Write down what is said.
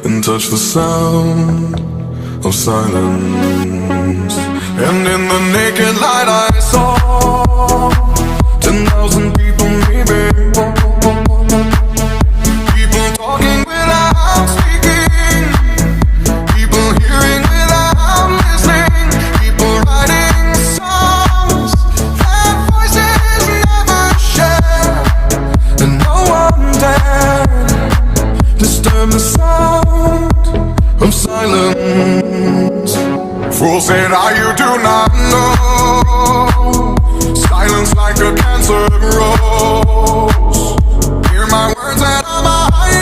and touch the sound of silence. And in the naked light I saw 10,000 people maybe, people talking without speaking, people hearing without listening, people writing songs that voices never share, and no one dared disturb the sound of silence. Fool said, you do not know. Silence like a cancer grows. Hear my words and I'm a high